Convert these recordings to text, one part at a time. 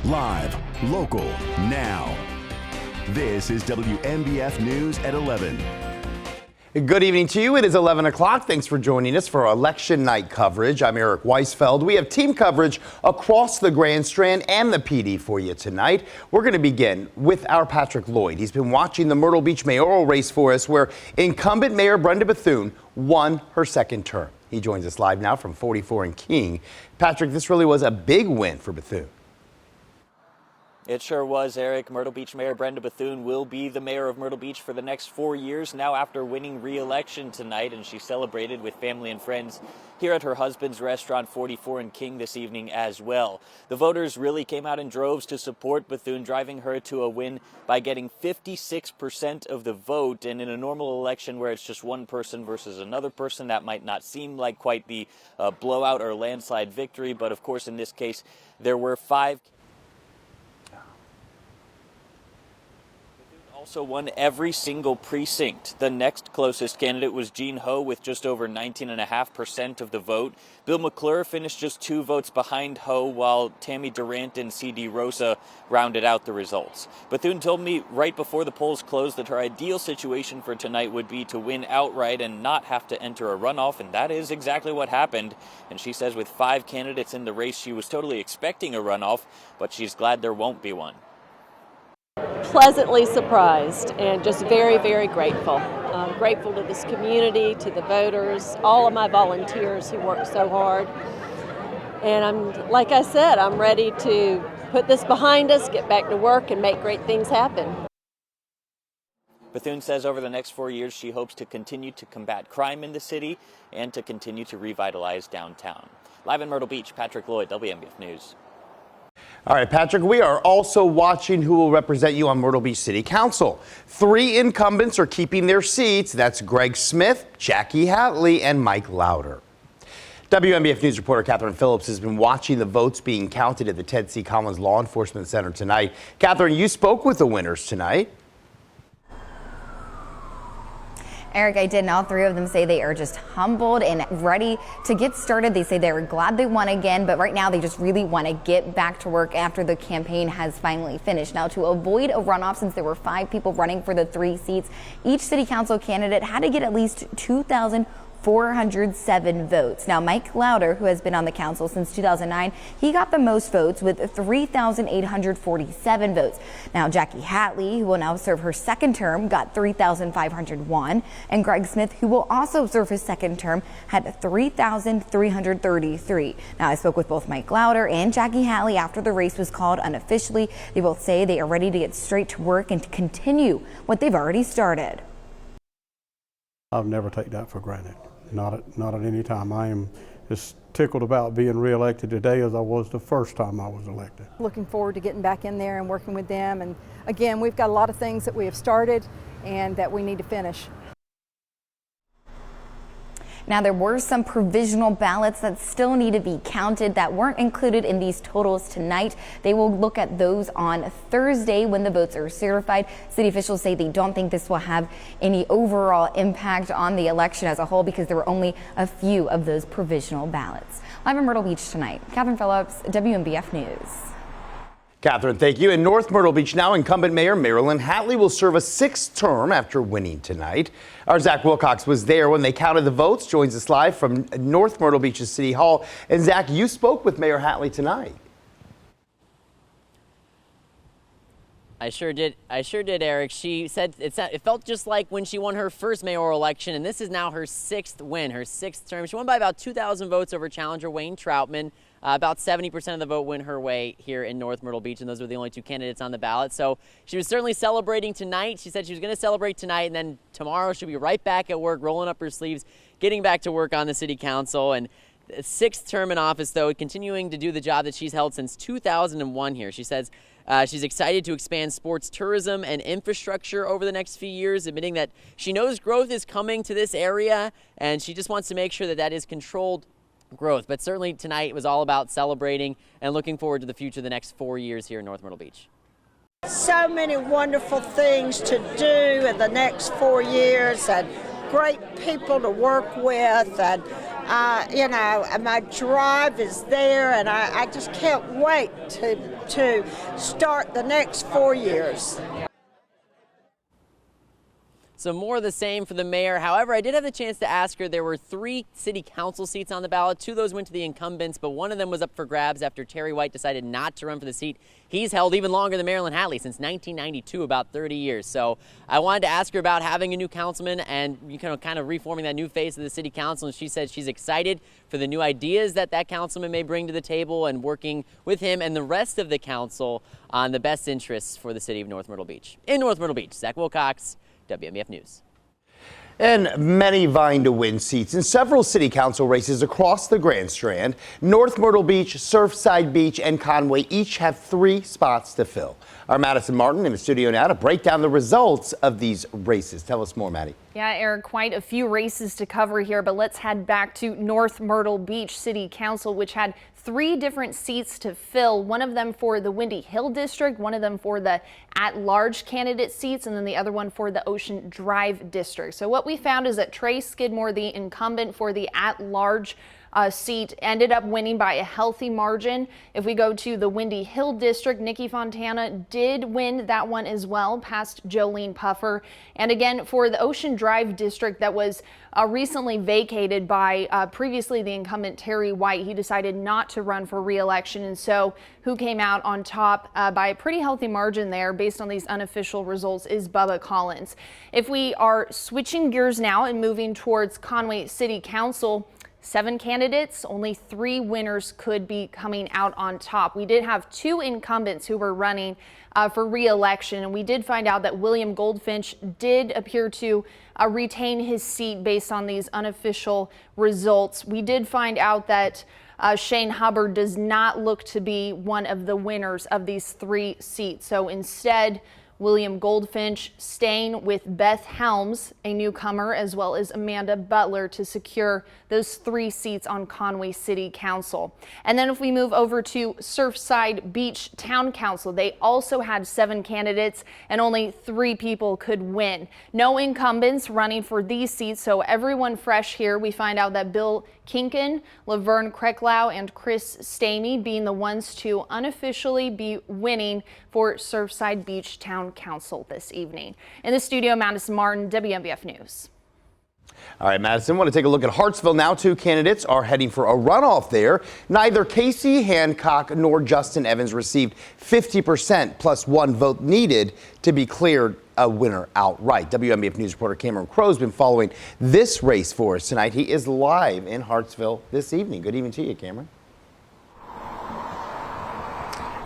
Live, local, now. This is WNBF News at 11. Good evening to you. It is 11 o'clock. Thanks for joining us for election night coverage. I'm Eric Weisfeld. We have team coverage across the Grand Strand and the PD for you tonight. We're going to begin with our Patrick Lloyd. He's been watching the Myrtle Beach mayoral race for us, where incumbent Mayor Brenda Bethune won her second term. He joins us live now from 44 and King. Patrick, this really was a big win for Bethune. It sure was, Eric. Myrtle Beach Mayor Brenda Bethune will be the mayor of Myrtle Beach for the next 4 years now after winning re-election tonight, and she celebrated with family and friends here at her husband's restaurant 44 and King this evening as well. The voters really came out in droves to support Bethune, driving her to a win by getting 56% of the vote. And in a normal election where it's just one person versus another person, that might not seem like quite the blowout or landslide victory. But of course, in this case, there were 5. Also won every single precinct. The next closest candidate was Jean Ho with just over 19.5% of the vote. Bill McClure finished just 2 votes behind Ho, while Tammy Durant and C.D. Rosa rounded out the results. Bethune told me right before the polls closed that her ideal situation for tonight would be to win outright and not have to enter a runoff, and that is exactly what happened. And she says with 5 candidates in the race, she was totally expecting a runoff, but she's glad there won't be one. Pleasantly surprised and just very, very grateful. I'm grateful to this community, to the voters, all of my volunteers who work so hard. And like I said, I'm ready to put this behind us, get back to work, and make great things happen. Bethune says over the next 4 years, she hopes to continue to combat crime in the city and to continue to revitalize downtown. Live in Myrtle Beach, Patrick Lloyd, WNBF News. All right, Patrick, we are also watching who will represent you on Myrtle Beach City Council. 3 incumbents are keeping their seats. That's Greg Smith, Jackie Hatley, and Mike Lauder. WNBF News reporter Catherine Phillips has been watching the votes being counted at the Ted C. Collins Law Enforcement Center tonight. Catherine, you spoke with the winners tonight. Eric, I did, and all 3 of them say they are just humbled and ready to get started. They say they were glad they won again, but right now they just really want to get back to work after the campaign has finally finished. Now, to avoid a runoff, since there were 5 people running for the 3 seats, each city council candidate had to get at least 2,407 votes. Now, Mike Lauder, who has been on the council since 2009, he got the most votes with 3,847 votes. Now, Jackie Hatley, who will now serve her second term, got 3,501. And Greg Smith, who will also serve his second term, had 3,333. Now, I spoke with both Mike Lauder and Jackie Hatley after the race was called unofficially. They both say they are ready to get straight to work and to continue what they've already started. I'll never take that for granted. Not at any time. I am as tickled about being reelected today as I was the first time I was elected. Looking forward to getting back in there and working with them. And again, we've got a lot of things that we have started and that we need to finish. Now, there were some provisional ballots that still need to be counted that weren't included in these totals tonight. They will look at those on Thursday when the votes are certified. City officials say they don't think this will have any overall impact on the election as a whole because there were only a few of those provisional ballots. Live in Myrtle Beach tonight, Catherine Phillips, WNBF News. Catherine, thank you. In North Myrtle Beach now, incumbent Mayor Marilyn Hatley will serve a 6th term after winning tonight. Our Zach Wilcox was there when they counted the votes, joins us live from North Myrtle Beach's City Hall. And Zach, you spoke with Mayor Hatley tonight. I sure did, Eric. She said it felt just like when she won her first mayoral election, and this is now her 6th win, her 6th term. She won by about 2,000 votes over challenger Wayne Troutman. About 70% of the vote went her way here in North Myrtle Beach, and those were the only 2 candidates on the ballot. So she was certainly celebrating tonight. She said she was going to celebrate tonight, and then tomorrow she'll be right back at work, rolling up her sleeves, getting back to work on the city council. And 6th term in office, though, continuing to do the job that she's held since 2001 here. She says she's excited to expand sports tourism and infrastructure over the next few years, admitting that she knows growth is coming to this area, and she just wants to make sure that that is controlled growth. But certainly tonight was all about celebrating and looking forward to the future the next 4 years here in North Myrtle Beach. So many wonderful things to do in the next 4 years and great people to work with, and My drive is there, and I just can't wait to start the next 4 years. So more of the same for the mayor. However, I did have the chance to ask her. There were 3 city council seats on the ballot. 2 of those went to the incumbents, but one of them was up for grabs after Terry White decided not to run for the seat he's held even longer than Marilyn Hatley, since 1992, about 30 years. So I wanted to ask her about having a new councilman and kind of reforming that new face of the city council. And she said she's excited for the new ideas that councilman may bring to the table, and working with him and the rest of the council on the best interests for the city of North Myrtle Beach. In North Myrtle Beach, Zach Wilcox, WMBF News. And many vying to win seats in several city council races across the Grand Strand. North Myrtle Beach, Surfside Beach, and Conway each have 3 spots to fill. Our Madison Martin in the studio now to break down the results of these races. Tell us more, Maddie. Yeah, Eric, quite a few races to cover here, but let's head back to North Myrtle Beach City Council, which had 3 different seats to fill, one of them for the Windy Hill District, one of them for the at-large candidate seats, and then the other one for the Ocean Drive District. So what we found is that Trey Skidmore, the incumbent for the at-large seat, ended up winning by a healthy margin. If we go to the Windy Hill District, Nikki Fontana did win that one as well, past Jolene Puffer. And again, for the Ocean Drive District that was recently vacated by previously the incumbent Terry White, he decided not to run for re-election, and so who came out on top by a pretty healthy margin there based on these unofficial results is Bubba Collins. If we are switching gears now and moving towards Conway City Council, 7 candidates, only 3 winners could be coming out on top. We did have 2 incumbents who were running for re-election, and we did find out that William Goldfinch did appear to retain his seat based on these unofficial results. We did find out that Shane Hubbard does not look to be one of the winners of these 3 seats. So instead, William Goldfinch staying with Beth Helms, a newcomer, as well as Amanda Butler to secure those 3 seats on Conway City Council. And then if we move over to Surfside Beach Town Council, they also had 7 candidates and only 3 people could win. No incumbents running for these seats, so everyone fresh here. We find out that Bill Kinkin, Laverne Krecklau, and Chris Stamey being the ones to unofficially be winning for Surfside Beach Town Council this evening. In the studio, Madison Martin, WMBF News. All right, Madison, want to take a look at Hartsville now. 2 candidates are heading for a runoff there. Neither Casey Hancock nor Justin Evans received 50% plus 1 vote needed to be cleared a winner outright. WMBF News reporter Cameron Crowe has been following this race for us tonight. He is live in Hartsville this evening. Good evening to you, Cameron.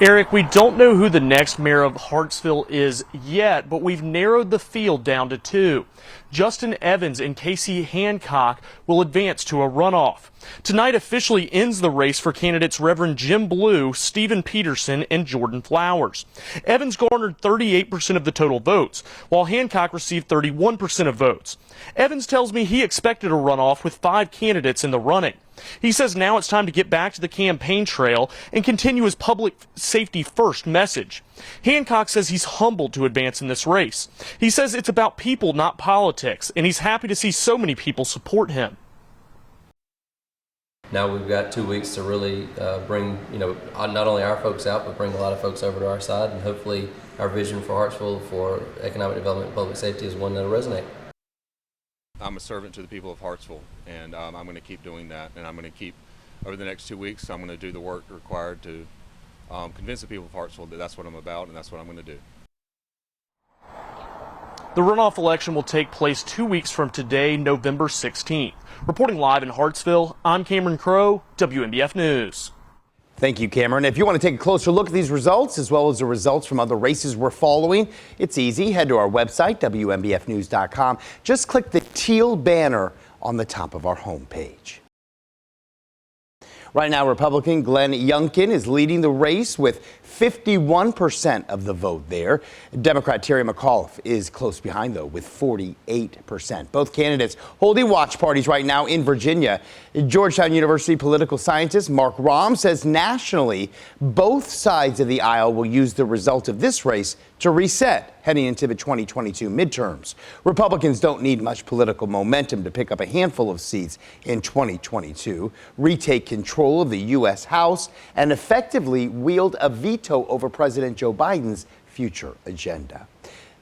Eric, we don't know who the next mayor of Hartsville is yet, but we've narrowed the field down to 2. Justin Evans and Casey Hancock will advance to a runoff. Tonight officially ends the race for candidates Reverend Jim Blue, Stephen Peterson, and Jordan Flowers. Evans garnered 38% of the total votes, while Hancock received 31% of votes. Evans tells me he expected a runoff with 5 candidates in the running. He says now it's time to get back to the campaign trail and continue his public safety first message. Hancock says he's humbled to advance in this race. He says it's about people, not politics, and he's happy to see so many people support him. Now we've got 2 weeks to really bring, not only our folks out, but bring a lot of folks over to our side, and hopefully our vision for Hartsville for economic development and public safety is one that'll resonate. I'm a servant to the people of Hartsville, and I'm going to keep doing that, and I'm going to keep, over the next 2 weeks, I'm going to do the work required to convince the people of Hartsville that that's what I'm about and that's what I'm going to do. The runoff election will take place 2 weeks from today, November 16th. Reporting live in Hartsville, I'm Cameron Crowe, WMBF News. Thank you, Cameron. If you want to take a closer look at these results, as well as the results from other races we're following, it's easy. Head to our website, WMBFnews.com. Just click the teal banner on the top of our homepage. Right now, Republican Glenn Youngkin is leading the race with 51% of the vote there. Democrat Terry McAuliffe is close behind, though, with 48%. Both candidates holding watch parties right now in Virginia. Georgetown University political scientist Mark Rahm says nationally, both sides of the aisle will use the result of this race to reset heading into the 2022 midterms. Republicans don't need much political momentum to pick up a handful of seats in 2022, retake control of the U.S. House, and effectively wield a veto over President Joe Biden's future agenda.